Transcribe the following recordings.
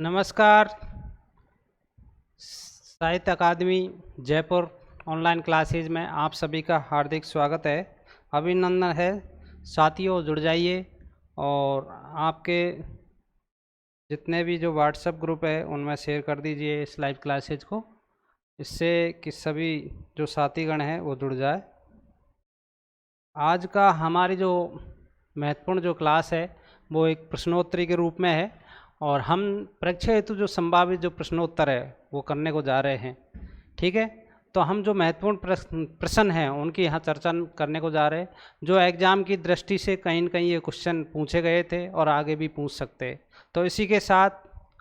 नमस्कार। साहित्य अकादमी Jaipur online classes में आप सभी का हार्दिक स्वागत है, अभिनंदन है। साथियों जुड़ जाइए और आपके जितने भी जो व्हाट्सएप ग्रुप है उनमें शेयर कर दीजिए इस लाइव क्लासेज को, इससे कि सभी जो साथीगण हैं वो जुड़ जाए। आज का हमारी जो महत्वपूर्ण जो क्लास है वो एक प्रश्नोत्तरी के रूप में है और हम परीक्षा हेतु जो संभावित जो प्रश्नोत्तर है वो करने को जा रहे हैं। ठीक है, तो हम जो महत्वपूर्ण प्रश्न हैं उनकी यहाँ चर्चा करने को जा रहे हैं, जो एग्ज़ाम की दृष्टि से कहीं न कहीं ये क्वेश्चन पूछे गए थे और आगे भी पूछ सकते हैं। तो इसी के साथ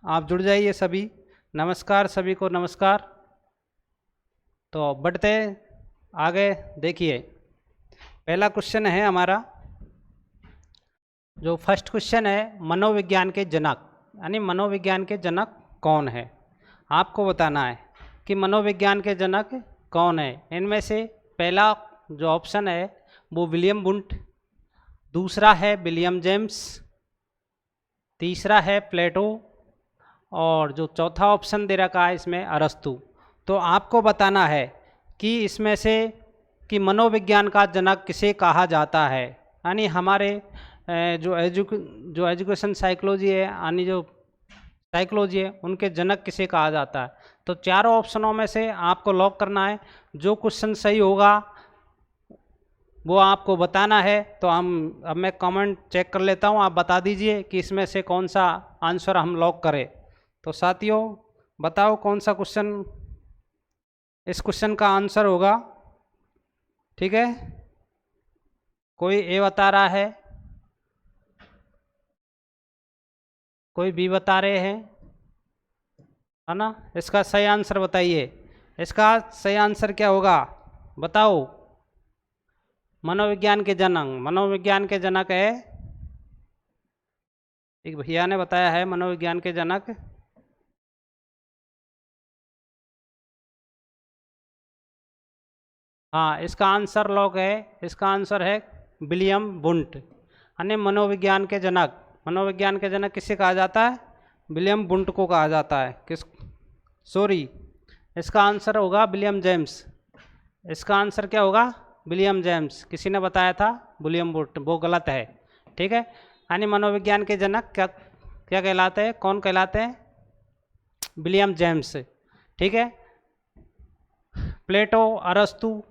आप जुड़ जाइए सभी। नमस्कार सभी को, नमस्कार। तो बढ़ते आगे, देखिए पहला क्वेश्चन है हमारा, जो फर्स्ट क्वेश्चन है, मनोविज्ञान के जनक यानी मनोविज्ञान के जनक कौन है। आपको बताना है कि मनोविज्ञान के जनक कौन है। इनमें से पहला जो ऑप्शन है वो विलियम वुंट, दूसरा है विलियम जेम्स, तीसरा है प्लेटो और जो चौथा ऑप्शन दे रखा है इसमें अरस्तु। तो आपको बताना है कि इसमें से कि मनोविज्ञान का जनक किसे कहा जाता है। यानी हमारे जो एजुकेशन साइकोलॉजी है, यानी जो साइकोलॉजी है, उनके जनक किसे कहा जाता है। तो चारों ऑप्शनों में से आपको लॉक करना है। जो क्वेश्चन सही होगा वो आपको बताना है। तो अब मैं कमेंट चेक कर लेता हूँ, आप बता दीजिए कि इसमें से कौन सा आंसर हम लॉक करें। तो साथियों बताओ कौन सा क्वेश्चन इस क्वेश्चन का आंसर होगा। ठीक है, कोई ए बता रहा है, कोई बी बता रहे हैं, है ना। इसका सही आंसर बताइए। इसका सही आंसर क्या होगा बताओ। मनोविज्ञान के जनक है, एक भैया ने बताया है मनोविज्ञान के जनक हाँ, इसका आंसर लॉक है। इसका आंसर है विलियम वुंट, यानी मनोविज्ञान के जनक। मनोविज्ञान के जनक किसे कहा जाता है? विलियम वुंट को कहा जाता है। इसका आंसर होगा विलियम जेम्स। इसका आंसर क्या होगा? William James. किसी ने बताया था विलियम वुंट, वो गलत है। ठीक है, यानी मनोविज्ञान के जनक क्या क्या कहलाते हैं, कौन कहलाते हैं? William James. ठीक है, प्लेटो, अरस्तु,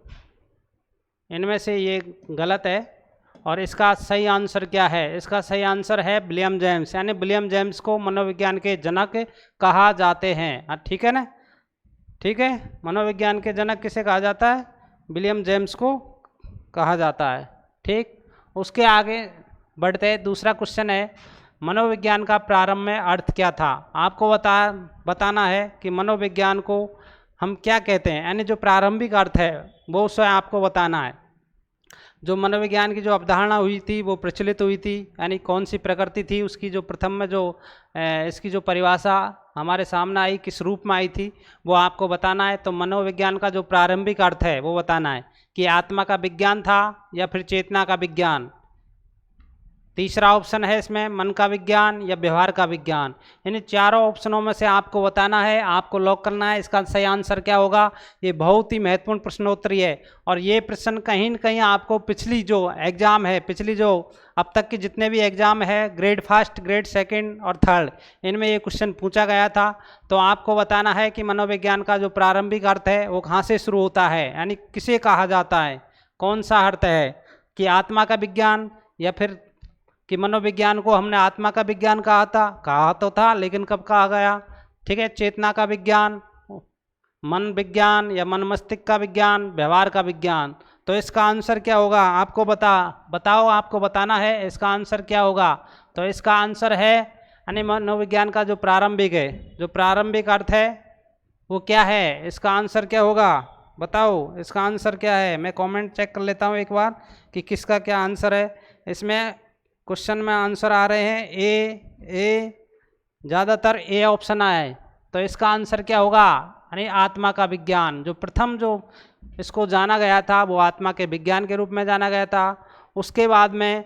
इनमें से ये गलत है। और इसका सही आंसर क्या है? इसका सही आंसर है विलियम जेम्स, यानी विलियम जेम्स को मनोविज्ञान के जनक कहा जाते हैं। ठीक है ना, ठीक है। मनोविज्ञान के जनक किसे कहा जाता है? विलियम जेम्स को कहा जाता है। ठीक, उसके आगे बढ़ते हैं। दूसरा क्वेश्चन है, मनोविज्ञान का प्रारंभ में अर्थ क्या था। आपको बताना है कि मनोविज्ञान को हम क्या कहते हैं, यानी जो प्रारंभिक अर्थ है वो उसे आपको बताना है। जो मनोविज्ञान की जो अवधारणा हुई थी वो प्रचलित हुई थी, यानी कौन सी प्रकृति थी उसकी, जो प्रथम में जो इसकी जो परिभाषा हमारे सामने आई, किस रूप में आई थी, वो आपको बताना है। तो मनोविज्ञान का जो प्रारंभिक अर्थ है वो बताना है कि आत्मा का विज्ञान था या फिर चेतना का विज्ञान। तीसरा ऑप्शन है इसमें मन का विज्ञान या व्यवहार का विज्ञान। यानी चारों ऑप्शनों में से आपको बताना है, आपको लॉक करना है। इसका सही आंसर क्या होगा? ये बहुत ही महत्वपूर्ण प्रश्नोत्तरी है और ये प्रश्न कहीं न कहीं आपको पिछली जो एग्ज़ाम है, पिछली जो अब तक के जितने भी एग्ज़ाम है, ग्रेड फर्स्ट, ग्रेड सेकंड और थर्ड, इनमें ये क्वेश्चन पूछा गया था। तो आपको बताना है कि मनोविज्ञान का जो प्रारंभिक अर्थ है वो कहाँ से शुरू होता है, यानी किसे कहा जाता है, कौन सा अर्थ है कि आत्मा का विज्ञान या फिर कि मनोविज्ञान को हमने आत्मा का विज्ञान कहा तो था, लेकिन कब कहा गया? ठीक है, चेतना का विज्ञान, मन विज्ञान या मन मस्तिष्क का विज्ञान, व्यवहार का विज्ञान। तो इसका आंसर क्या होगा? आपको बताओ, आपको बताना है इसका आंसर क्या होगा। तो इसका आंसर है, यानी मनोविज्ञान का जो प्रारंभिक है, जो प्रारंभिक अर्थ है वो क्या है? इसका आंसर क्या होगा बताओ। इसका आंसर क्या है? मैं कमेंट चेक कर लेता हूँ एक बार कि किसका क्या आंसर है। इसमें क्वेश्चन में आंसर आ रहे हैं ए, ज़्यादातर ए ऑप्शन आया है। तो इसका आंसर क्या होगा? यानी आत्मा का विज्ञान। जो प्रथम जो इसको जाना गया था वो आत्मा के विज्ञान के रूप में जाना गया था। उसके बाद में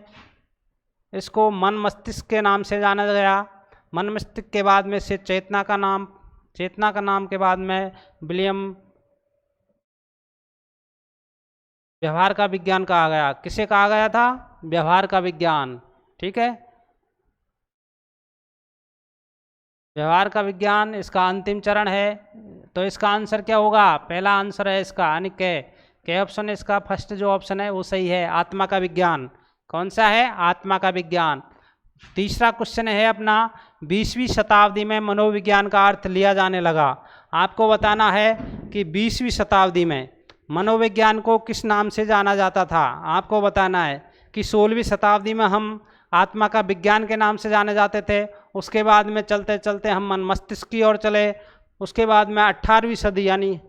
इसको मन मस्तिष्क के नाम से जाना गया। मन मस्तिष्क के बाद में से चेतना का नाम के बाद में विलियम व्यवहार का विज्ञान कहा गया। किसे कहा गया था? व्यवहार का विज्ञान। ठीक है, व्यवहार का विज्ञान इसका अंतिम चरण है। तो इसका आंसर क्या होगा? पहला आंसर है इसका यानी के ऑप्शन इसका फर्स्ट जो ऑप्शन है वो सही है, आत्मा का विज्ञान। कौन सा है? आत्मा का विज्ञान। तीसरा क्वेश्चन है अपना, 20वीं शताब्दी में मनोविज्ञान का अर्थ लिया जाने लगा। आपको बताना है कि 20वीं शताब्दी में मनोविज्ञान को किस नाम से जाना जाता था। आपको बताना है कि 16वीं शताब्दी में हम आत्मा का विज्ञान के नाम से जाने जाते थे, उसके बाद में चलते चलते हम मन मस्तिष्क की ओर चले, उसके बाद में 18वीं सदी यानी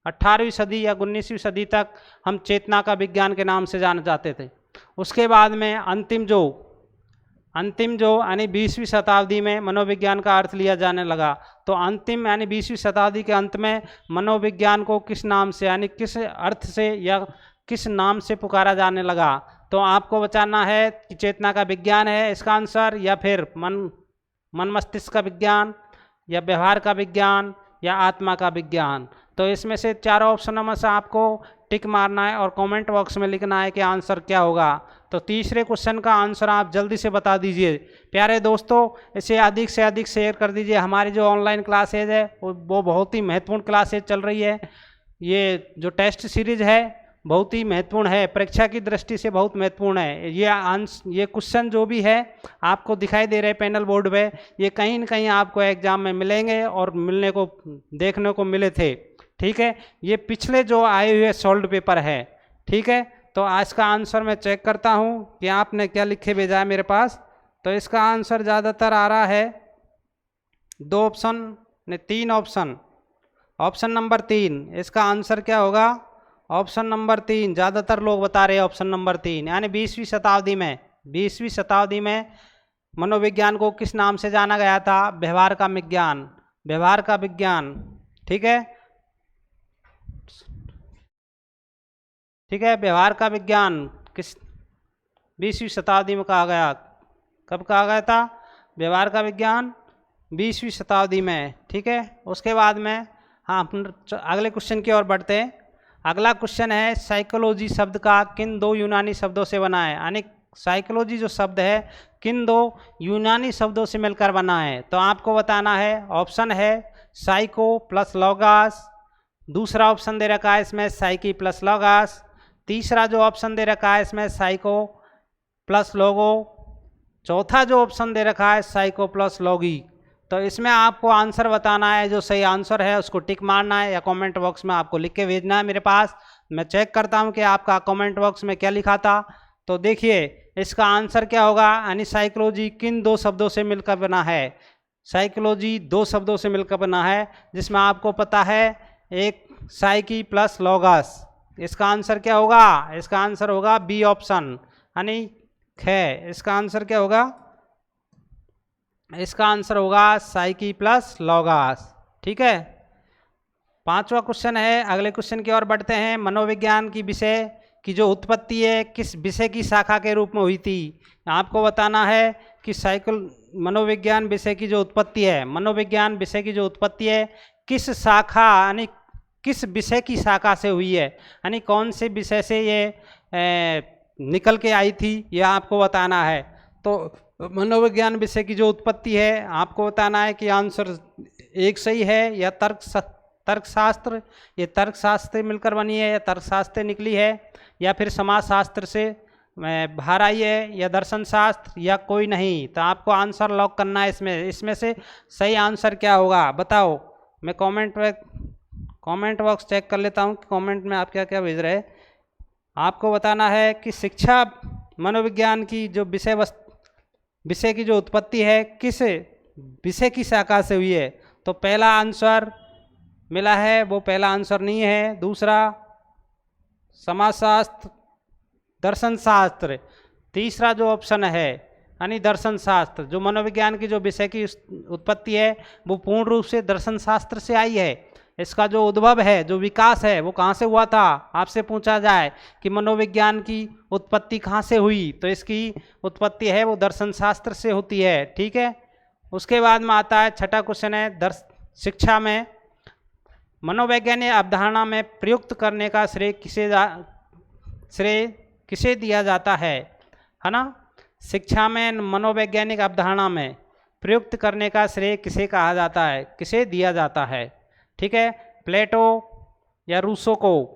18वीं सदी या 19वीं सदी तक हम चेतना का विज्ञान के नाम से जाने जाते थे। उसके बाद में अंतिम जो यानी 20वीं शताब्दी में मनोविज्ञान का अर्थ लिया जाने लगा। तो अंतिम यानी 20वीं शताब्दी के अंत में मनोविज्ञान को किस नाम से यानी किस अर्थ से या किस नाम से पुकारा जाने लगा। तो आपको बताना है कि चेतना का विज्ञान है इसका आंसर, या फिर मन मस्तिष्क का विज्ञान, या व्यवहार का विज्ञान, या आत्मा का विज्ञान। तो इसमें से चारों ऑप्शनों में से आपको टिक मारना है और कमेंट बॉक्स में लिखना है कि आंसर क्या होगा। तो तीसरे क्वेश्चन का आंसर आप जल्दी से बता दीजिए। प्यारे दोस्तों, इसे अधिक से अधिक शेयर कर दीजिए। हमारी जो ऑनलाइन क्लासेज है वो बहुत ही महत्वपूर्ण क्लासेज चल रही है। ये जो टेस्ट सीरीज है बहुत ही महत्वपूर्ण है, परीक्षा की दृष्टि से बहुत महत्वपूर्ण है। ये क्वेश्चन जो भी है आपको दिखाई दे रहे पैनल बोर्ड पे, ये कहीं न कहीं आपको एग्जाम में मिलेंगे और मिलने को देखने को मिले थे। ठीक है, ये पिछले जो आए हुए सॉल्व पेपर है। ठीक है, तो आज का आंसर मैं चेक करता हूँ कि आपने क्या लिखे भेजा है मेरे पास। तो इसका आंसर ज़्यादातर आ रहा है 2 ऑप्शन ने 3 ऑप्शन। ऑप्शन नंबर 3 इसका आंसर क्या होगा? ऑप्शन नंबर 3 ज़्यादातर लोग बता रहे हैं ऑप्शन नंबर 3, यानी 20वीं शताब्दी में मनोविज्ञान को किस नाम से जाना गया था? व्यवहार का विज्ञान। ठीक है, व्यवहार का विज्ञान किस 20वीं शताब्दी में कहा गया? कब कहा गया था? व्यवहार का विज्ञान 20वीं शताब्दी में। ठीक है, उसके बाद में हाँ अगले क्वेश्चन की ओर बढ़ते हैं। अगला क्वेश्चन है, साइकोलॉजी शब्द का किन 2 यूनानी शब्दों से बना है? यानी साइकोलॉजी जो शब्द है किन 2 यूनानी शब्दों से मिलकर बना है? तो आपको बताना है। ऑप्शन है साइको प्लस लॉगस, दूसरा ऑप्शन दे रखा है इसमें साइकी प्लस लॉगस, तीसरा जो ऑप्शन दे रखा है इसमें साइको प्लस लोगो, चौथा जो ऑप्शन दे रखा है साइको प्लस लॉगी। तो इसमें आपको आंसर बताना है, जो सही आंसर है उसको टिक मारना है या कमेंट बॉक्स में आपको लिख के भेजना है मेरे पास। मैं चेक करता हूं कि आपका कमेंट बॉक्स में क्या लिखा था। तो देखिए इसका आंसर क्या होगा, यानी साइकोलॉजी किन 2 शब्दों से मिलकर बना है? साइकोलॉजी 2 शब्दों से मिलकर बना है, जिसमें आपको पता है एक साइकी प्लस लॉगस। इसका आंसर क्या होगा? इसका आंसर होगा बी ऑप्शन, यानी ख। इसका आंसर क्या होगा? इसका आंसर होगा साइकी प्लस लॉगस। ठीक है, 5वां क्वेश्चन है। अगले क्वेश्चन की ओर बढ़ते हैं। मनोविज्ञान की विषय की जो उत्पत्ति है किस विषय की शाखा के रूप में हुई थी? आपको बताना है कि मनोविज्ञान विषय की जो उत्पत्ति है किस शाखा यानी किस विषय की शाखा से हुई है, यानी कौन से विषय से ये निकल के आई थी, यह आपको बताना है। तो मनोविज्ञान विषय की जो उत्पत्ति है आपको बताना है कि आंसर एक सही है या तर्कशास्त्र, ये तर्कशास्त्र मिलकर बनी है या तर्कशास्त्र निकली है, या फिर समाजशास्त्र से बाहर आई है, या दर्शन शास्त्र, या कोई नहीं। तो आपको आंसर लॉक करना है इसमें से सही आंसर क्या होगा बताओ। मैं कमेंट बॉक्स चेक कर लेता हूँ कि कमेंट में आप क्या क्या भेज रहे हैं। आपको बताना है कि शिक्षा मनोविज्ञान की जो विषय की जो उत्पत्ति है किस विषय की शाखा से हुई है। तो पहला आंसर मिला है वो पहला आंसर नहीं है, दूसरा समाजशास्त्र, दर्शन शास्त्र, तीसरा जो ऑप्शन है यानी दर्शन शास्त्र। जो मनोविज्ञान की जो विषय की उत्पत्ति है वो पूर्ण रूप से दर्शन शास्त्र से आई है। इसका जो उद्भव है, जो विकास है, वो कहाँ से हुआ था? आपसे पूछा जाए कि मनोविज्ञान की उत्पत्ति कहाँ से हुई, तो इसकी उत्पत्ति है वो दर्शन शास्त्र से होती है। ठीक है, उसके बाद में आता है छठा क्वेश्चन है शिक्षा में मनोवैज्ञानिक अवधारणा में प्रयुक्त करने का श्रेय किसे दिया जाता है ना। शिक्षा में मनोवैज्ञानिक अवधारणा में प्रयुक्त करने का श्रेय किसे कहा जाता है, किसे दिया जाता है। ठीक है, प्लेटो या रूसो को,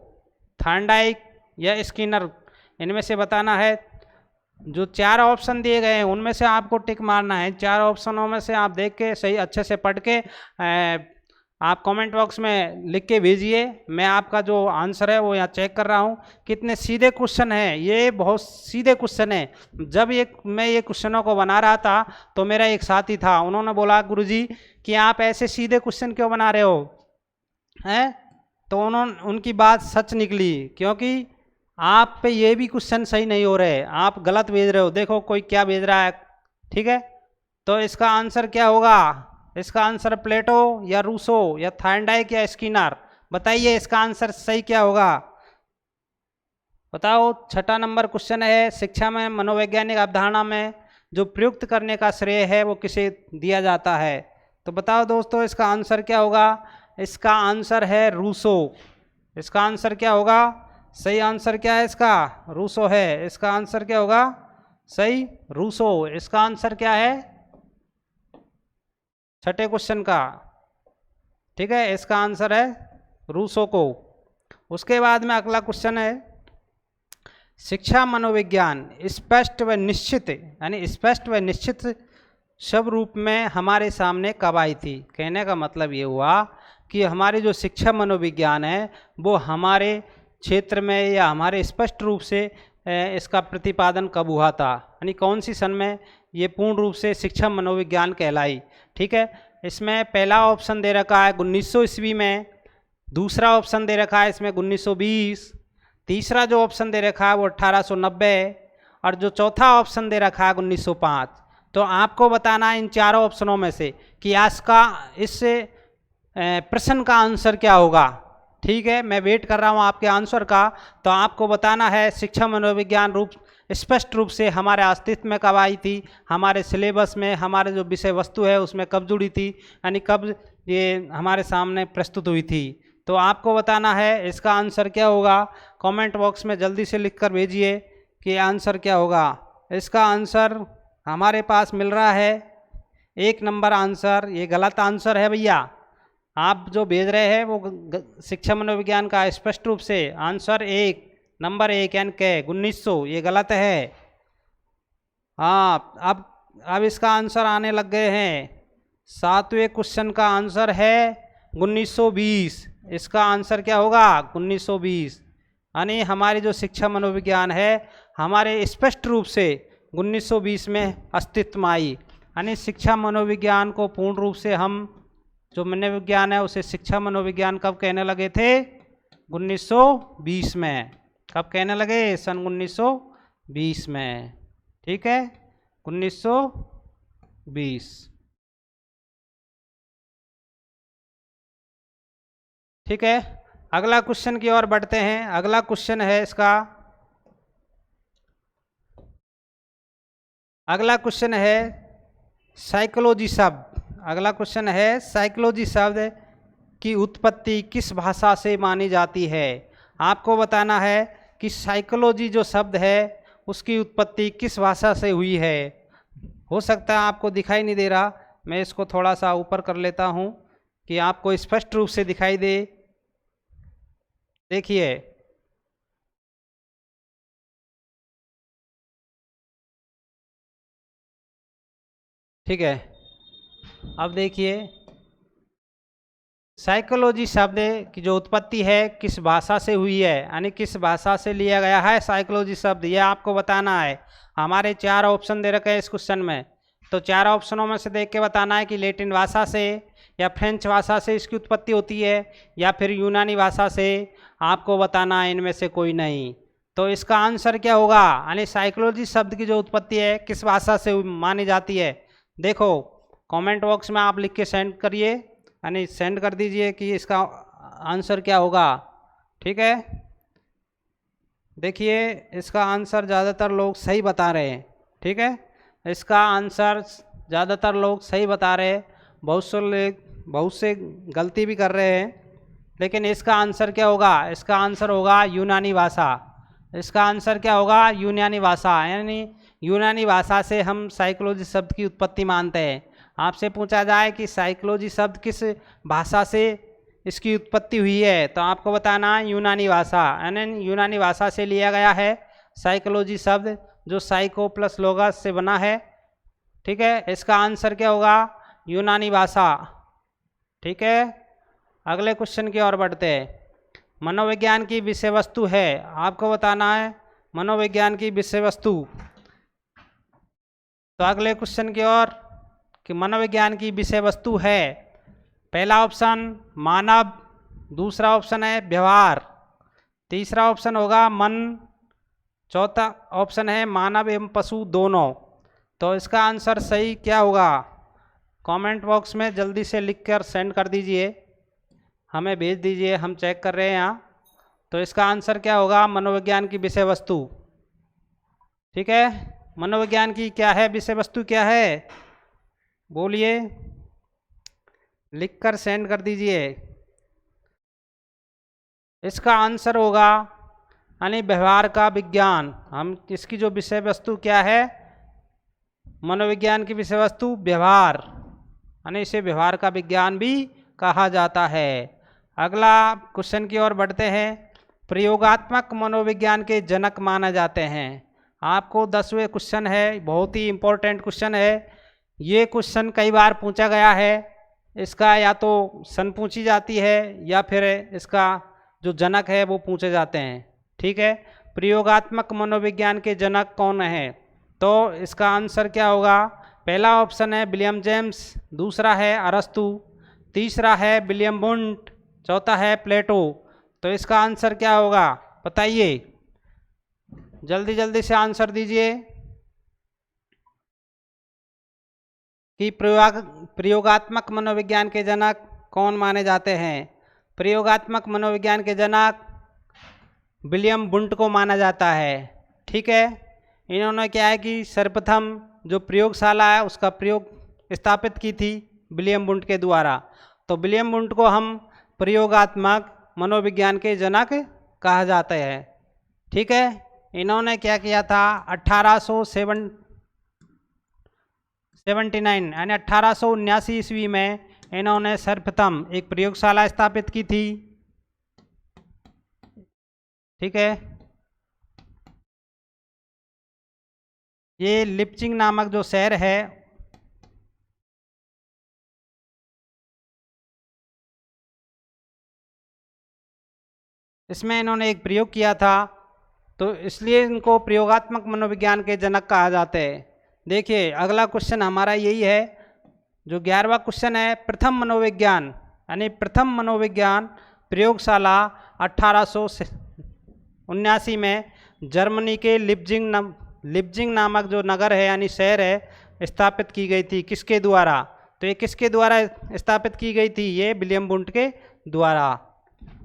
थॉर्नडाइक या स्किनर, इनमें से बताना है। जो 4 ऑप्शन दिए गए हैं उनमें से आपको टिक मारना है। 4 ऑप्शनों में से आप देख के सही अच्छे से पढ़ के आप कमेंट बॉक्स में लिख के भेजिए। मैं आपका जो आंसर है वो यहाँ चेक कर रहा हूँ। कितने सीधे क्वेश्चन है, ये बहुत सीधे क्वेश्चन है। जब मैं ये क्वेश्चनों को बना रहा था तो मेरा एक साथी था, उन्होंने बोला गुरुजी कि आप ऐसे सीधे क्वेश्चन क्यों बना रहे हो हैं। तो उनकी बात सच निकली, क्योंकि आप पे ये भी क्वेश्चन सही नहीं हो रहे, आप गलत भेज रहे हो। देखो कोई क्या भेज रहा है। ठीक है, तो इसका आंसर क्या होगा, इसका आंसर प्लेटो या रूसो या थॉर्नडाइक या स्किनर, बताइए इसका आंसर सही क्या होगा, बताओ। छठा नंबर क्वेश्चन है शिक्षा में मनोवैज्ञानिक अवधारणा में जो प्रयुक्त करने का श्रेय है वो किसे दिया जाता है। तो बताओ दोस्तों इसका आंसर क्या होगा। इसका आंसर है रूसो। इसका आंसर क्या होगा, सही आंसर क्या है इसका, रूसो है। इसका आंसर क्या होगा, सही रूसो। इसका आंसर क्या है छठे क्वेश्चन का, ठीक है, इसका आंसर है रूसो को। उसके बाद में अगला क्वेश्चन है शिक्षा मनोविज्ञान स्पष्ट व निश्चित, यानी स्पष्ट व निश्चित शब्द रूप में हमारे सामने कब आई थी। कहने का मतलब ये हुआ कि हमारी जो शिक्षा मनोविज्ञान है वो हमारे क्षेत्र में या हमारे स्पष्ट रूप से इसका प्रतिपादन कब हुआ था, यानी कौन सी सन में ये पूर्ण रूप से शिक्षा मनोविज्ञान कहलाई। ठीक है, इसमें पहला ऑप्शन दे रखा है 1900 ईस्वी में, दूसरा ऑप्शन दे रखा है इसमें 1920, तीसरा जो ऑप्शन दे रखा है वो 1890 और जो चौथा ऑप्शन दे रखा है 1905। तो आपको बताना है इन चारों ऑप्शनों में से कि आज का इस प्रश्न का आंसर क्या होगा। ठीक है, मैं वेट कर रहा हूँ आपके आंसर का। तो आपको बताना है शिक्षा मनोविज्ञान रूप स्पष्ट रूप से हमारे अस्तित्व में कब आई थी, हमारे सिलेबस में हमारे जो विषय वस्तु है उसमें कब जुड़ी थी, यानी कब ये हमारे सामने प्रस्तुत हुई थी। तो आपको बताना है इसका आंसर क्या होगा। कमेंट बॉक्स में जल्दी से लिख कर भेजिए कि आंसर क्या होगा। इसका आंसर हमारे पास मिल रहा है 1 नंबर आंसर। ये गलत आंसर है भैया, आप जो भेज रहे हैं वो शिक्षा मनोविज्ञान का स्पष्ट रूप से आंसर 1 नंबर 1 यानी के 1900, ये गलत है। हाँ, अब इसका आंसर आने लग गए हैं। 7वें क्वेश्चन का आंसर है 1920। इसका आंसर क्या होगा 1920, यानी हमारी जो शिक्षा मनोविज्ञान है हमारे स्पष्ट रूप से 1920 में अस्तित्व में आई। यानी शिक्षा मनोविज्ञान को पूर्ण रूप से हम जो मनोविज्ञान है उसे शिक्षा मनोविज्ञान कब कहने लगे थे 1920 में। कब कहने लगे, सन 1920 में। ठीक है, 1920। ठीक है, अगला क्वेश्चन की ओर बढ़ते हैं। अगला क्वेश्चन है इसका, अगला क्वेश्चन है साइकोलॉजी शब्द। अगला क्वेश्चन है साइकोलॉजी शब्द की उत्पत्ति किस भाषा से मानी जाती है। आपको बताना है कि साइकोलॉजी जो शब्द है उसकी उत्पत्ति किस भाषा से हुई है। हो सकता है आपको दिखाई नहीं दे रहा, मैं इसको थोड़ा सा ऊपर कर लेता हूँ कि आपको स्पष्ट रूप से दिखाई दे। देखिए, ठीक है, अब देखिए साइकोलॉजी शब्द की जो उत्पत्ति है किस भाषा से हुई है, यानी किस भाषा से लिया गया है साइकोलॉजी शब्द, ये आपको बताना है। हमारे 4 ऑप्शन दे रखे हैं इस क्वेश्चन में, तो 4 ऑप्शनों में से देख के बताना है कि लैटिन भाषा से या फ्रेंच भाषा से इसकी उत्पत्ति होती है या फिर यूनानी भाषा से। आपको बताना है इनमें से कोई नहीं। तो इसका आंसर क्या होगा, यानी साइकोलॉजी शब्द की जो उत्पत्ति है किस भाषा से मानी जाती है। देखो कमेंट बॉक्स में आप लिख के सेंड करिए, यानी सेंड कर दीजिए कि इसका आंसर क्या होगा। ठीक है, देखिए इसका आंसर ज़्यादातर लोग सही बता रहे हैं। ठीक है, इसका आंसर ज़्यादातर लोग सही बता रहे हैं, बहुत से गलती भी कर रहे हैं। लेकिन इसका आंसर क्या होगा? इसका आंसर होगा यूनानी भाषा। इसका आंसर क्या होगा? यूनानी भाषा। यानी यूनानी भाषा से हम साइकोलॉजी शब्द की उत्पत्ति मानते हैं। आपसे पूछा जाए कि साइकोलॉजी शब्द किस भाषा से इसकी उत्पत्ति हुई है, तो आपको बताना यूनानी भाषा। यानी यूनानी भाषा से लिया गया है साइकोलॉजी शब्द, जो साइको प्लस लोगस से बना है। ठीक है, इसका आंसर क्या होगा? यूनानी भाषा। ठीक है, अगले क्वेश्चन की ओर बढ़ते हैं। मनोविज्ञान की विषय वस्तु है, आपको बताना है मनोविज्ञान की विषय वस्तु। तो अगले क्वेश्चन की ओर कि मनोविज्ञान की विषय वस्तु है, पहला ऑप्शन मानव, दूसरा ऑप्शन है व्यवहार, तीसरा ऑप्शन होगा मन, चौथा ऑप्शन है मानव एवं पशु दोनों। तो इसका आंसर सही क्या होगा? कमेंट बॉक्स में जल्दी से लिखकर सेंड कर दीजिए, हमें भेज दीजिए, हम चेक कर रहे हैं यहाँ। तो इसका आंसर क्या होगा? मनोविज्ञान की विषय वस्तु। ठीक है, मनोविज्ञान की क्या है विषय वस्तु, क्या है बोलिए, लिखकर सेंड कर दीजिए। इसका आंसर होगा यानी व्यवहार का विज्ञान। हम इसकी जो विषय वस्तु क्या है, मनोविज्ञान की विषय वस्तु व्यवहार, यानी इसे व्यवहार का विज्ञान भी कहा जाता है। अगला क्वेश्चन की ओर बढ़ते हैं। प्रयोगात्मक मनोविज्ञान के जनक माने जाते हैं। आपको 10वें क्वेश्चन है, बहुत ही इम्पोर्टेंट क्वेश्चन है। ये क्वेश्चन कई बार पूछा गया है। इसका या तो सन पूछी जाती है या फिर इसका जो जनक है वो पूछे जाते हैं। ठीक है, प्रयोगात्मक मनोविज्ञान के जनक कौन है? तो इसका आंसर क्या होगा? पहला ऑप्शन है विलियम जेम्स, दूसरा है अरस्तु, तीसरा है विलियम वुंट, चौथा है प्लेटो। तो इसका आंसर क्या होगा बताइए, जल्दी जल्दी से आंसर दीजिए कि प्रयोगात्मक मनोविज्ञान के जनक कौन माने जाते हैं। प्रयोगात्मक मनोविज्ञान के जनक विलियम वुंट को माना जाता है। ठीक है, इन्होंने क्या है कि सर्वप्रथम जो प्रयोगशाला है उसका प्रयोग स्थापित की थी विलियम वुंट के द्वारा। तो विलियम वुंट को हम प्रयोगात्मक मनोविज्ञान के जनक कहा जाता है। ठीक है, इन्होंने क्या किया था 1879 यानी 1879 ईस्वी में इन्होंने सर्वप्रथम एक प्रयोगशाला स्थापित की थी। ठीक है, ये लिप्जिंग नामक जो शहर है इसमें इन्होंने एक प्रयोग किया था, तो इसलिए इनको प्रयोगात्मक मनोविज्ञान के जनक कहा जाते हैं। देखिए अगला क्वेश्चन हमारा यही है, जो 11वां क्वेश्चन है। प्रथम मनोविज्ञान यानी प्रथम मनोविज्ञान प्रयोगशाला 1879 में जर्मनी के लिप्जिंग नामक जो नगर है यानी शहर है स्थापित की गई थी। किसके द्वारा? तो ये किसके द्वारा स्थापित की गई थी? ये विलियम वुंट के द्वारा।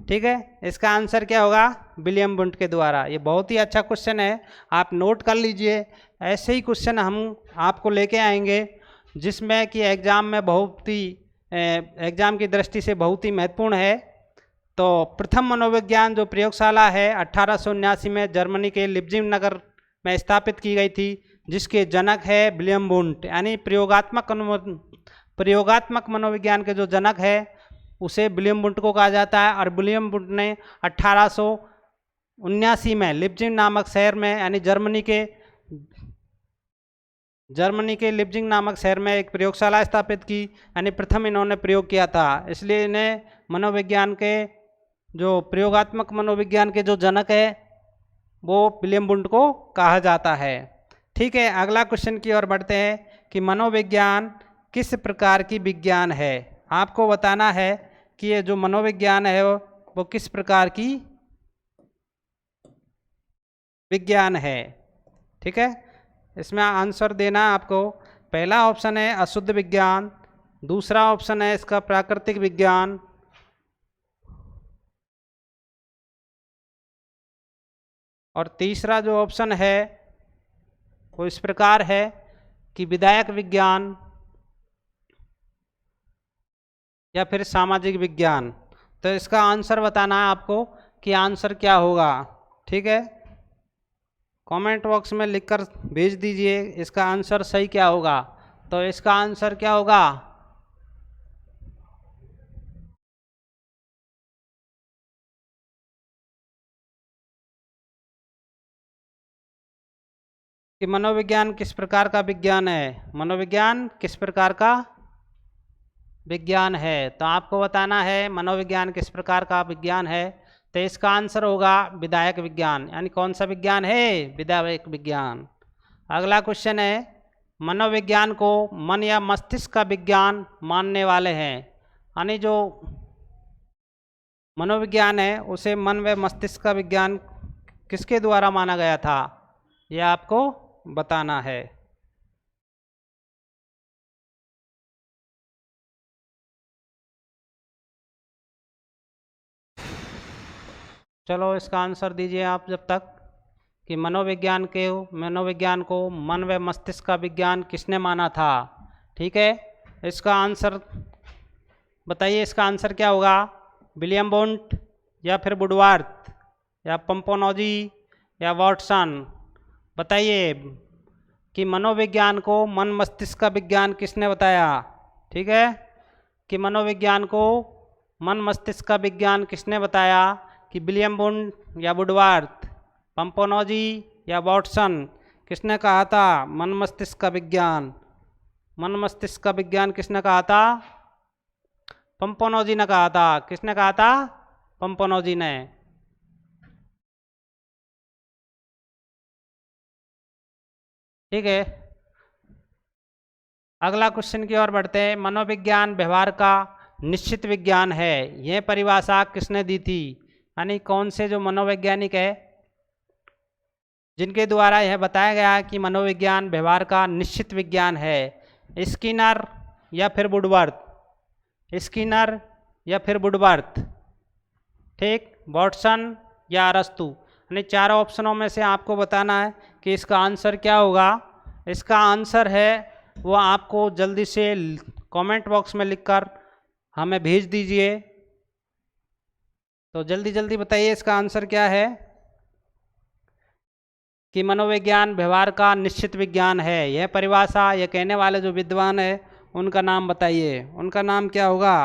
ठीक है, इसका आंसर क्या होगा? विलियम वुंट के द्वारा। ये बहुत ही अच्छा क्वेश्चन है, आप नोट कर लीजिए। ऐसे ही क्वेश्चन हम आपको लेके आएंगे जिसमें कि एग्ज़ाम में एग्ज़ाम की दृष्टि से बहुत ही महत्वपूर्ण है। तो प्रथम मनोविज्ञान जो प्रयोगशाला है 1879 में जर्मनी के लिप्जिंग नगर में स्थापित की गई थी, जिसके जनक है विलियम वुंट। यानी प्रयोगात्मक मनोविज्ञान के जो जनक है उसे विलियम वुंट को कहा जाता है। और विलियम वुंट ने 1879 में लिप्जिंग नामक शहर में यानी जर्मनी के लिप्जिंग नामक शहर में एक प्रयोगशाला स्थापित की, यानी प्रथम इन्होंने प्रयोग किया था। इसलिए इन्हें मनोविज्ञान के जो प्रयोगात्मक मनोविज्ञान के जो जनक है वो विलियम वुंट को कहा जाता है। ठीक है, अगला क्वेश्चन की ओर बढ़ते हैं कि मनोविज्ञान किस प्रकार की विज्ञान है। आपको बताना है कि ये जो मनोविज्ञान है वो किस प्रकार की विज्ञान है। ठीक है, इसमें आंसर देना है आपको। पहला ऑप्शन है अशुद्ध विज्ञान, दूसरा ऑप्शन है इसका प्राकृतिक विज्ञान, और तीसरा जो ऑप्शन है वो इस प्रकार है कि विधायक विज्ञान, या फिर सामाजिक विज्ञान। तो इसका आंसर बताना है आपको कि आंसर क्या होगा। ठीक है, कमेंट बॉक्स में लिखकर भेज दीजिए इसका आंसर सही क्या होगा। तो इसका आंसर क्या होगा? कि मनोविज्ञान किस प्रकार का विज्ञान है। मनोविज्ञान किस प्रकार का विज्ञान है, तो आपको बताना है मनोविज्ञान किस प्रकार का विज्ञान है। तो इसका आंसर होगा विधायक विज्ञान। यानी कौन सा विज्ञान है? विधायक विज्ञान। अगला क्वेश्चन है, मनोविज्ञान को मन या मस्तिष्क का विज्ञान मानने वाले हैं। यानी जो मनोविज्ञान है उसे मन व मस्तिष्क का विज्ञान किसके द्वारा माना गया था, यह आपको बताना है। चलो इसका आंसर दीजिए आप जब तक कि मनोविज्ञान को मन व मस्तिष्क का विज्ञान किसने माना था। ठीक है, इसका आंसर बताइए, इसका आंसर क्या होगा? विलियम वुंट या फिर वुडवर्थ या पंपोनोजी या वॉटसन। बताइए कि मनोविज्ञान को मन मस्तिष्क का विज्ञान किसने बताया। ठीक है, कि मनोविज्ञान को मन मस्तिष्क का विज्ञान किसने बताया, कि विलियम वुंट या वुडवर्थ, पंपोनोजी या वॉटसन। किसने कहा था मन मस्तिष्क का विज्ञान? मन मस्तिष्क का विज्ञान किसने कहा था? पंपोनोजी ने कहा था। किसने कहा था? पंपोनोजी ने। ठीक है, अगला क्वेश्चन की ओर बढ़ते हैं। मनोविज्ञान व्यवहार का निश्चित विज्ञान है, यह परिभाषा किसने दी थी। यानी कौन से जो मनोवैज्ञानिक है जिनके द्वारा यह बताया गया है कि मनोविज्ञान व्यवहार का निश्चित विज्ञान है। स्किनर या फिर वुडवर्थ, स्किनर या फिर वुडवर्थ। ठीक, वॉटसन या अरस्तु। यानी चारों ऑप्शनों में से आपको बताना है कि इसका आंसर क्या होगा। इसका आंसर है वो आपको जल्दी से कमेंट बॉक्स में लिखकर हमें भेज दीजिए। तो जल्दी जल्दी बताइए इसका आंसर क्या है। कि मनोविज्ञान व्यवहार का निश्चित विज्ञान है, यह परिभाषा यह कहने वाले जो विद्वान है उनका नाम बताइए। उनका नाम क्या होगा?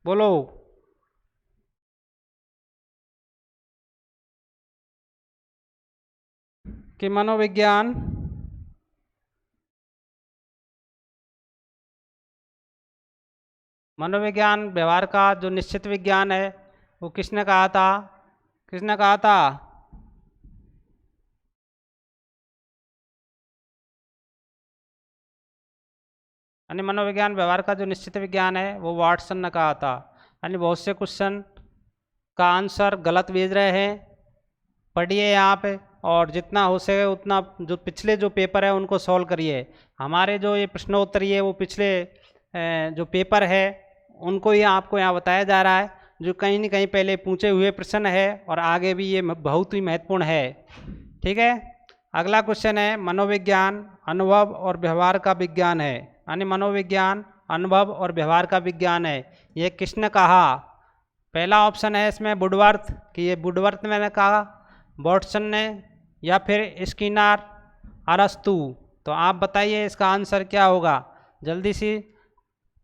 बोलो। कि मनोविज्ञान व्यवहार का जो निश्चित विज्ञान है वो किसने कहा था? किसने कहा था? यानी मनोविज्ञान व्यवहार का जो निश्चित विज्ञान है वो वाटसन ने कहा था। यानी बहुत से क्वेश्चन का आंसर गलत भेज रहे हैं, पढ़िए यहाँ पे, और जितना हो सके उतना जो पिछले जो पेपर है उनको सॉल्व करिए। हमारे जो ये प्रश्नोत्तरी है वो पिछले जो पेपर है उनको ही आपको यहाँ बताया जा रहा है, जो कहीं न कहीं पहले पूछे हुए प्रश्न है और आगे भी ये बहुत ही महत्वपूर्ण है। ठीक है, अगला क्वेश्चन है, मनोविज्ञान अनुभव और व्यवहार का विज्ञान है। यानी मनोविज्ञान अनुभव और व्यवहार का विज्ञान है, ये किसने कहा? पहला ऑप्शन है इसमें वुडवर्थ, कि ये वुडवर्थ ने कहा, वॉटसन ने, या फिर स्किनर, अरस्तु। तो आप बताइए इसका आंसर क्या होगा। जल्दी से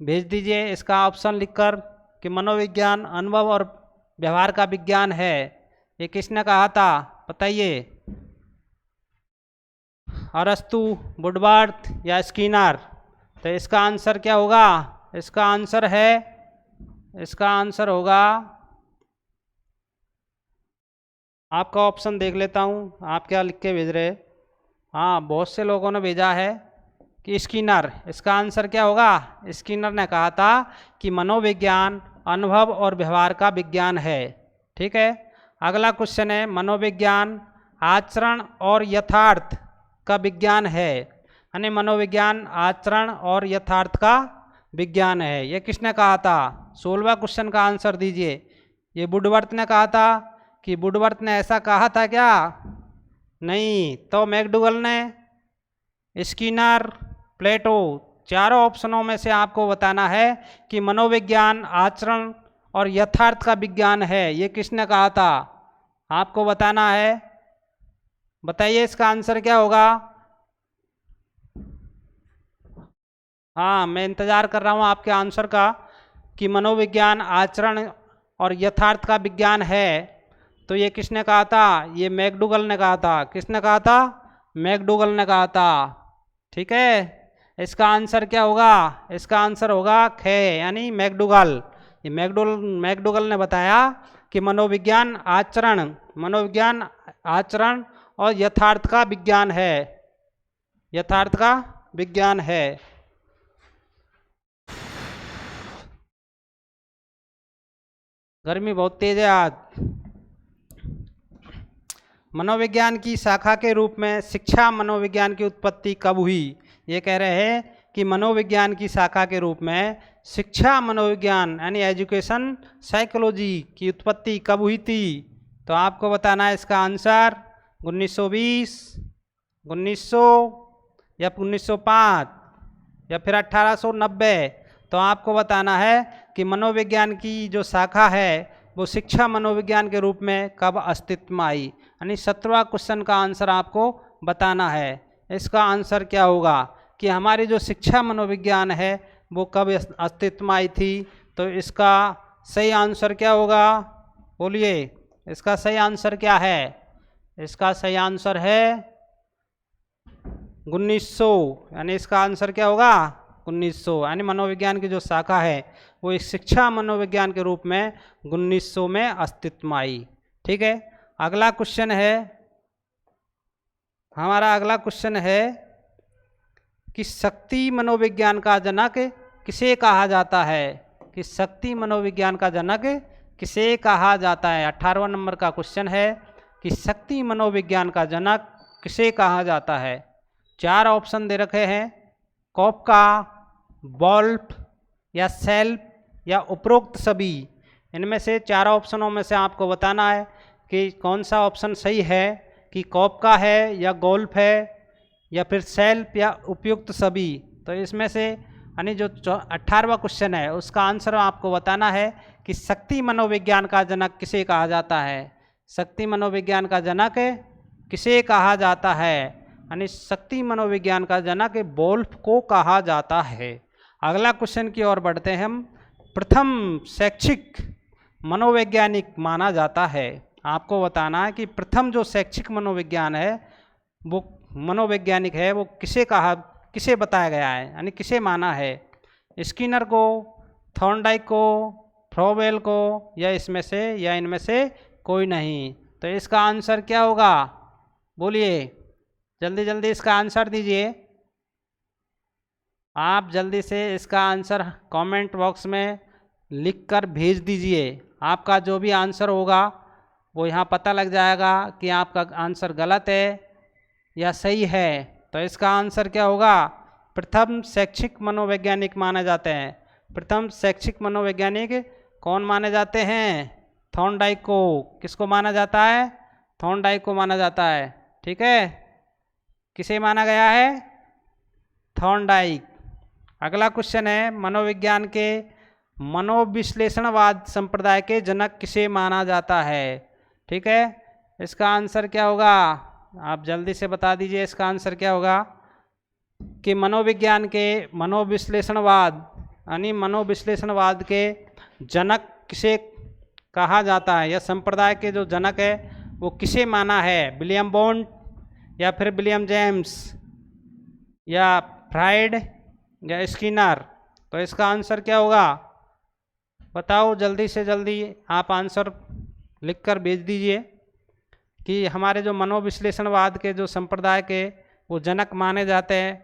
भेज दीजिए इसका ऑप्शन लिखकर कि मनोविज्ञान अनुभव और व्यवहार का विज्ञान है, ये किसने कहा था बताइए। अरस्तु, वुडवर्थ या स्किनर। तो इसका आंसर क्या होगा? इसका आंसर होगा, आपका ऑप्शन देख लेता हूँ आप क्या लिख के भेज रहे। हाँ, बहुत से लोगों ने भेजा है कि स्किनर। इसका आंसर क्या होगा? स्किनर ने कहा था कि मनोविज्ञान अनुभव और व्यवहार का विज्ञान है। ठीक है, अगला क्वेश्चन है, मनोविज्ञान आचरण और यथार्थ का विज्ञान है। यानी मनोविज्ञान आचरण और यथार्थ का विज्ञान है, ये किसने कहा था? 16वां क्वेश्चन का आंसर दीजिए। ये वुडवर्थ ने कहा था कि वुडवर्थ ने ऐसा कहा था क्या? नहीं। तो मैकडूगल ने, स्किनर, प्लेटो। चारों ऑप्शनों में से आपको बताना है कि मनोविज्ञान आचरण और यथार्थ का विज्ञान है, ये किसने कहा था, आपको बताना है। बताइए इसका आंसर क्या होगा। हाँ, मैं इंतजार कर रहा हूँ आपके आंसर का कि मनोविज्ञान आचरण और यथार्थ का विज्ञान है, तो ये किसने कहा था, ये मैकडूगल ने कहा था। किसने कहा था, मैकडूगल ने कहा था। ठीक है, इसका आंसर क्या होगा, इसका आंसर होगा खे यानी मैकडूगल। ये मैकडूगल ने बताया कि मनोविज्ञान आचरण और यथार्थ का विज्ञान है, यथार्थ का विज्ञान है। गर्मी बहुत तेज है आज। मनोविज्ञान की शाखा के रूप में शिक्षा मनोविज्ञान की उत्पत्ति कब हुई। ये कह रहे हैं कि मनोविज्ञान की शाखा के रूप में शिक्षा मनोविज्ञान यानी एजुकेशन साइकोलॉजी की उत्पत्ति कब हुई थी। तो आपको बताना है इसका आंसर 1920, 1900 या 1905 या फिर 1890। तो आपको बताना है कि मनोविज्ञान की जो शाखा है वो शिक्षा मनोविज्ञान के रूप में कब अस्तित्व में आई। यानी 17वां क्वेश्चन का आंसर आपको बताना है। इसका आंसर क्या होगा कि हमारी जो शिक्षा मनोविज्ञान है वो कब अस्तित्व में आई थी। तो इसका सही आंसर क्या होगा, बोलिए इसका सही आंसर क्या है। इसका सही आंसर है 1900, यानी इसका आंसर क्या होगा 1900। यानी मनोविज्ञान की जो शाखा है वो एक शिक्षा मनोविज्ञान के रूप में 1900 में अस्तित्व में आई। ठीक है, अगला क्वेश्चन है हमारा, अगला क्वेश्चन है कि शक्ति मनोविज्ञान का जनक किसे कहा जाता है। कि शक्ति मनोविज्ञान का जनक किसे कहा जाता है। 18वां नंबर का क्वेश्चन है कि शक्ति मनोविज्ञान का जनक किसे कहा जाता है। 4 ऑप्शन दे रखे हैं, कॉपका, वोल्फ या सेल्फ या उपरोक्त सभी। इनमें से 4 ऑप्शनों में से आपको बताना है कि कौन सा ऑप्शन सही है, कि कॉपका है या गोल्फ है या फिर सेल्फ या उपयुक्त सभी। तो इसमें से यानी जो 18वां क्वेश्चन है उसका आंसर आपको बताना है कि शक्ति मनोविज्ञान का जनक किसे कहा जाता है। शक्ति मनोविज्ञान का जनक किसे कहा जाता है, यानी शक्ति मनोविज्ञान का जनक वोल्फ को कहा जाता है। अगला क्वेश्चन की ओर बढ़ते हैं हम। प्रथम शैक्षिक मनोवैज्ञानिक माना जाता है। आपको बताना है कि प्रथम जो शैक्षिक मनोविज्ञान है वो मनोवैज्ञानिक है वो किसे बताया गया है, यानी किसे माना है। स्किनर को, थॉर्नडाइक को, फ्रोबेल को या इसमें से या इनमें से कोई नहीं। तो इसका आंसर क्या होगा, बोलिए जल्दी जल्दी इसका आंसर दीजिए। आप जल्दी से इसका आंसर कमेंट बॉक्स में लिखकर भेज दीजिए। आपका जो भी आंसर होगा वो यहाँ पता लग जाएगा कि आपका आंसर गलत है या सही है। तो इसका आंसर क्या होगा, प्रथम शैक्षिक मनोवैज्ञानिक माने जाते हैं। प्रथम शैक्षिक मनोवैज्ञानिक कौन माने जाते हैं, थॉर्नडाइक को। किसको माना जाता है, थॉर्नडाइक को माना जाता है। ठीक है, किसे माना गया है, थॉर्नडाइक। अगला क्वेश्चन है मनोविज्ञान के मनोविश्लेषणवाद संप्रदाय के जनक किसे माना जाता है। ठीक है, इसका आंसर क्या होगा, आप जल्दी से बता दीजिए। इसका आंसर क्या होगा कि मनोविज्ञान के मनोविश्लेषणवाद यानी मनोविश्लेषणवाद के जनक किसे कहा जाता है, या संप्रदाय के जो जनक है वो किसे माना है, विलियम बोन्ट या फिर विलियम जेम्स या फ्राइड या स्किनर। तो इसका आंसर क्या होगा, बताओ जल्दी से जल्दी आप आंसर लिखकर भेज दीजिए कि हमारे जो मनोविश्लेषणवाद के जो संप्रदाय के वो जनक माने जाते हैं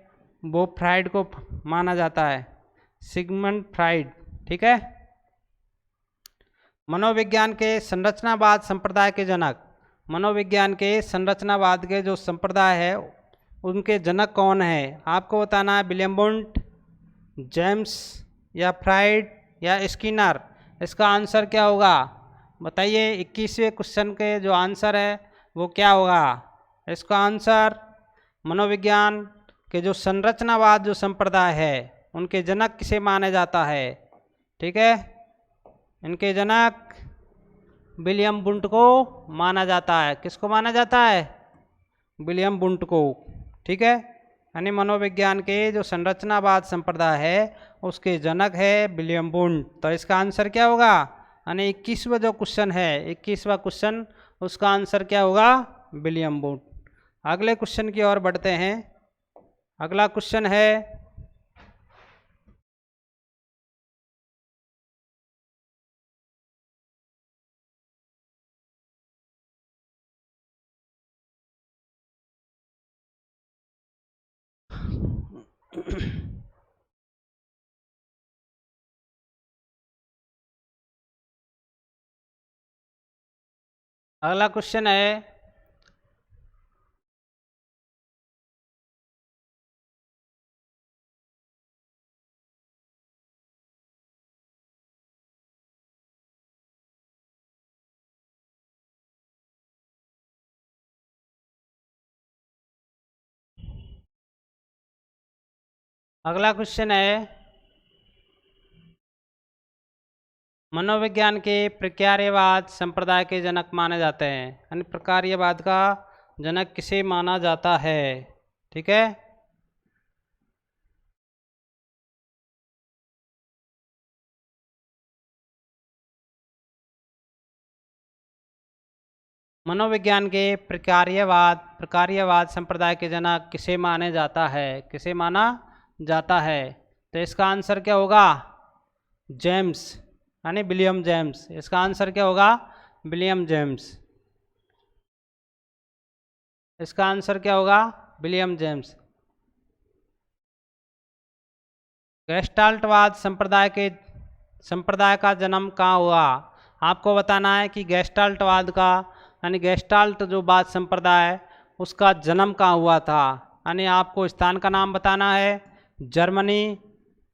वो फ्राइड को माना जाता है, सिगमंड फ्राइड। ठीक है, मनोविज्ञान के संरचनावाद संप्रदाय के जनक, मनोविज्ञान के संरचनावाद के जो संप्रदाय है उनके जनक कौन है। आपको बताना है विलियम बोन्ट, जेम्स या फ्राइड या स्किनर। इसका आंसर क्या होगा, बताइए। 21वें क्वेश्चन के जो आंसर है वो क्या होगा। इसका आंसर मनोविज्ञान के जो संरचनावाद जो संप्रदाय है उनके जनक किसे माना जाता है? ठीक है, इनके जनक विलियम वुंट को माना जाता है। किसको माना जाता है? विलियम वुंट को। ठीक है, यानी मनोविज्ञान के जो संरचनावाद संप्रदाय है उसके जनक है विलियम वुंट। तो इसका आंसर क्या होगा? यानी 21वां जो क्वेश्चन है, 21वां क्वेश्चन, उसका आंसर क्या होगा? William Wundt. अगले क्वेश्चन की ओर बढ़ते हैं। अगला क्वेश्चन है अगला क्वेश्चन है मनोविज्ञान के प्रकार्यवाद संप्रदाय के जनक माने जाते हैं, यानी प्रकार्यवाद का जनक किसे माना जाता है? ठीक है, मनोविज्ञान के प्रकार्यवाद संप्रदाय के जनक किसे माने जाता है? किसे माना जाता है? तो इसका आंसर क्या होगा? जेम्स, यानी विलियम जेम्स। इसका आंसर क्या होगा? William James. इसका आंसर क्या होगा? William James. गेस्टाल्टवाद संप्रदाय का जन्म कहाँ हुआ? आपको बताना है कि गेस्टाल्टवाद का यानी गेस्टाल्ट जो वाद संप्रदाय उसका जन्म कहाँ हुआ था। यानी आपको स्थान का नाम बताना है, जर्मनी,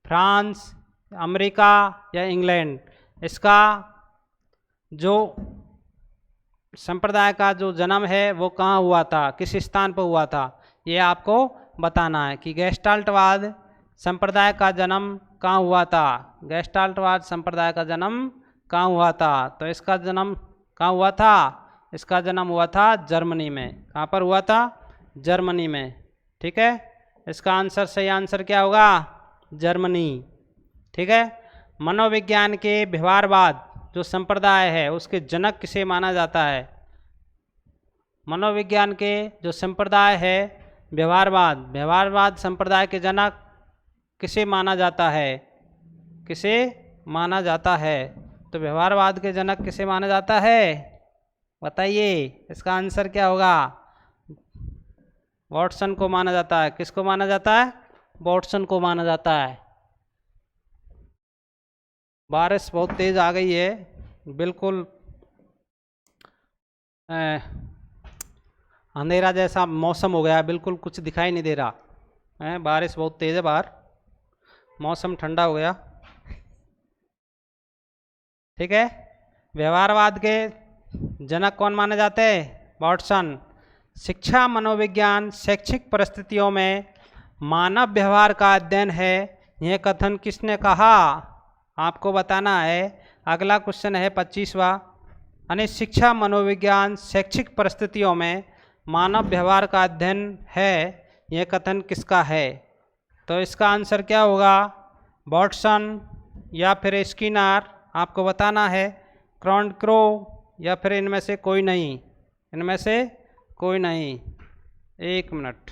फ्रांस, अमेरिका या इंग्लैंड। इसका जो संप्रदाय का जो जन्म है वो कहाँ हुआ था, किस स्थान पर हुआ था, ये आपको बताना है कि गेस्टाल्टवाद संप्रदाय का जन्म कहाँ हुआ था। गेस्टाल्टवाद संप्रदाय का जन्म कहाँ हुआ था? तो इसका जन्म कहाँ हुआ था? इसका जन्म हुआ था जर्मनी में। कहाँ पर हुआ था? जर्मनी में। ठीक है, इसका आंसर, सही आंसर क्या होगा? जर्मनी। ठीक है, मनोविज्ञान के व्यवहारवाद जो संप्रदाय है उसके जनक किसे माना जाता है? मनोविज्ञान के जो संप्रदाय है व्यवहारवाद संप्रदाय के जनक किसे माना जाता है? किसे माना जाता है? तो व्यवहारवाद के जनक किसे माना जाता है? बताइए, इसका आंसर क्या होगा? वॉटसन को माना जाता है। किसको माना जाता है? वॉटसन को माना जाता है। बारिश बहुत तेज आ गई है, बिल्कुल अंधेरा जैसा मौसम हो गया, बिल्कुल कुछ दिखाई नहीं दे रहा है। बारिश बहुत तेज है बाहर, मौसम ठंडा हो गया। ठीक है, व्यवहारवाद के जनक कौन माने जाते हैं? वॉटसन। शिक्षा मनोविज्ञान शैक्षिक परिस्थितियों में मानव व्यवहार का अध्ययन है, यह कथन किसने कहा? आपको बताना है। अगला क्वेश्चन है 25वां, यानी शिक्षा मनोविज्ञान शैक्षिक परिस्थितियों में मानव व्यवहार का अध्ययन है, यह कथन किसका है? तो इसका आंसर क्या होगा? वॉटसन या फिर स्किनर। आपको बताना है क्रॉन्क्रो या फिर इनमें से कोई नहीं। इनमें से कोई नहीं। 1 मिनट।